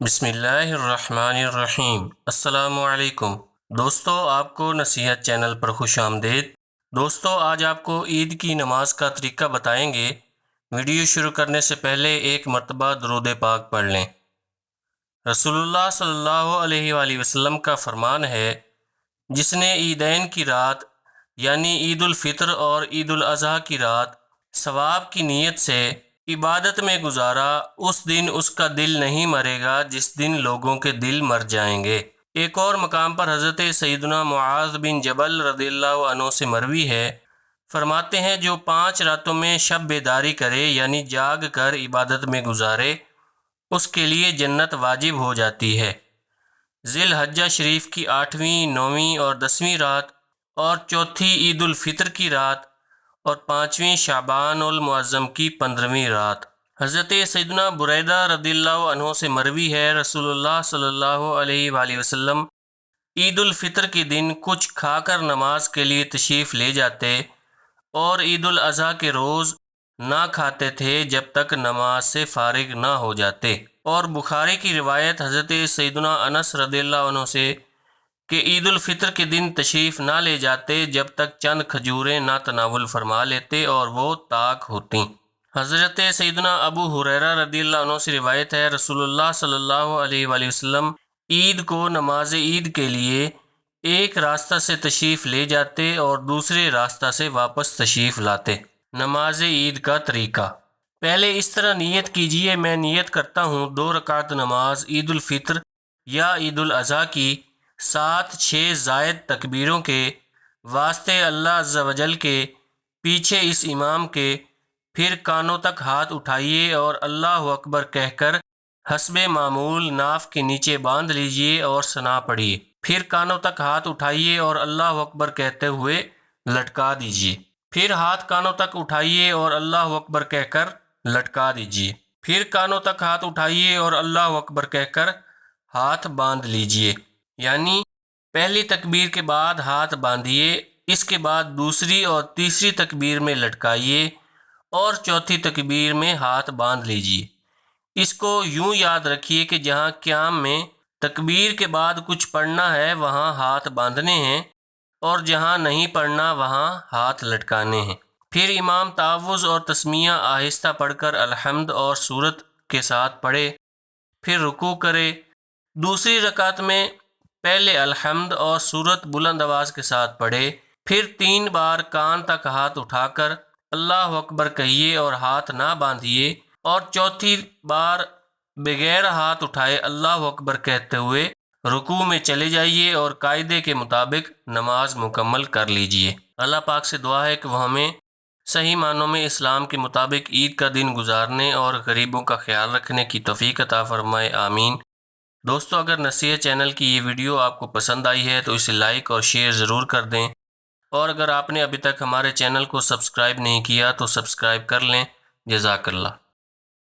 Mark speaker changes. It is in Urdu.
Speaker 1: بسم اللہ الرحمن الرحیم۔ السلام علیکم دوستو، آپ کو نصیحت چینل پر خوش آمدید۔ دوستو، آج آپ کو عید کی نماز کا طریقہ بتائیں گے۔ ویڈیو شروع کرنے سے پہلے ایک مرتبہ درود پاک پڑھ لیں۔ رسول اللہ صلی اللہ علیہ وآلہ وسلم کا فرمان ہے، جس نے عیدین کی رات یعنی عید الفطر اور عید الاضحیٰ کی رات ثواب کی نیت سے عبادت میں گزارا، اس دن اس کا دل نہیں مرے گا جس دن لوگوں کے دل مر جائیں گے۔ ایک اور مقام پر حضرت سیدنا معاذ بن جبل رضی اللہ عنہ سے مروی ہے، فرماتے ہیں جو 5 راتوں میں شب بیداری کرے یعنی جاگ کر عبادت میں گزارے، اس کے لیے جنت واجب ہو جاتی ہے۔ ذی الحجہ شریف کی 8ویں، 9ویں اور 10ویں رات اور چوتھی عید الفطر کی رات اور 5ویں شعبان المعظم کی 15ویں رات۔ حضرت سیدنا بریدہ رضی اللہ عنہ سے مروی ہے، رسول اللہ صلی اللہ علیہ وآلہ وسلم عید الفطر کے دن کچھ کھا کر نماز کے لیے تشریف لے جاتے اور عید الاضحیٰ کے روز نہ کھاتے تھے جب تک نماز سے فارغ نہ ہو جاتے۔ اور بخاری کی روایت حضرت سیدنا انس رضی اللہ عنہ سے کہ عید الفطر کے دن تشریف نہ لے جاتے جب تک چند کھجوریں نہ تناول فرما لیتے اور وہ طاق ہوتیں۔ حضرت سیدنا ابو ہریرہ رضی اللہ عنہ سے روایت ہے، رسول اللہ صلی اللہ علیہ وآلہ وسلم عید کو نماز عید کے لیے ایک راستہ سے تشریف لے جاتے اور دوسرے راستہ سے واپس تشریف لاتے۔ نماز عید کا طریقہ: پہلے اس طرح نیت کیجئے، میں نیت کرتا ہوں 2 رکعت نماز عید الفطر یا عید الاضحیٰ کی 7 6 زائد تکبیروں کے واسطے اللہ عز و جل کے، پیچھے اس امام کے، پھر کانوں تک ہاتھ اٹھائیے اور اللہ اکبر کہہ کر حسب معمول ناف کے نیچے باندھ لیجئے اور ثنا پڑھیے، پھر کانوں تک ہاتھ اٹھائیے اور اللہ اکبر کہتے ہوئے لٹکا دیجئے، پھر ہاتھ کانوں تک اٹھائیے اور اللہ اکبر کہہ کر لٹکا دیجئے، پھر کانوں تک ہاتھ اٹھائیے اور اللہ اکبر کہہ کر ہاتھ باندھ لیجئے۔ یعنی پہلی تکبیر کے بعد ہاتھ باندھیے، اس کے بعد دوسری اور تیسری تکبیر میں لٹکائیے اور چوتھی تکبیر میں ہاتھ باندھ لیجئے۔ اس کو یوں یاد رکھیے کہ جہاں قیام میں تکبیر کے بعد کچھ پڑھنا ہے وہاں ہاتھ باندھنے ہیں اور جہاں نہیں پڑھنا وہاں ہاتھ لٹکانے ہیں۔ پھر امام تعوذ اور تسمیہ آہستہ پڑھ کر الحمد اور سورت کے ساتھ پڑھے، پھر رکوع کرے۔ دوسری رکعت میں پہلے الحمد اور سورت بلند آواز کے ساتھ پڑھے، پھر 3 بار کان تک ہاتھ اٹھا کر اللہ اکبر کہیے اور ہاتھ نہ باندھیے، اور چوتھی بار بغیر ہاتھ اٹھائے اللہ اکبر کہتے ہوئے رکوع میں چلے جائیے اور قاعدے کے مطابق نماز مکمل کر لیجئے۔ اللہ پاک سے دعا ہے کہ وہ ہمیں صحیح معنوں میں اسلام کے مطابق عید کا دن گزارنے اور غریبوں کا خیال رکھنے کی توفیق عطا فرمائے، آمین۔ دوستو، اگر نصیحت چینل کی یہ ویڈیو آپ کو پسند آئی ہے تو اسے لائک اور شیئر ضرور کر دیں، اور اگر آپ نے ابھی تک ہمارے چینل کو سبسکرائب نہیں کیا تو سبسکرائب کر لیں۔ جزاک اللہ۔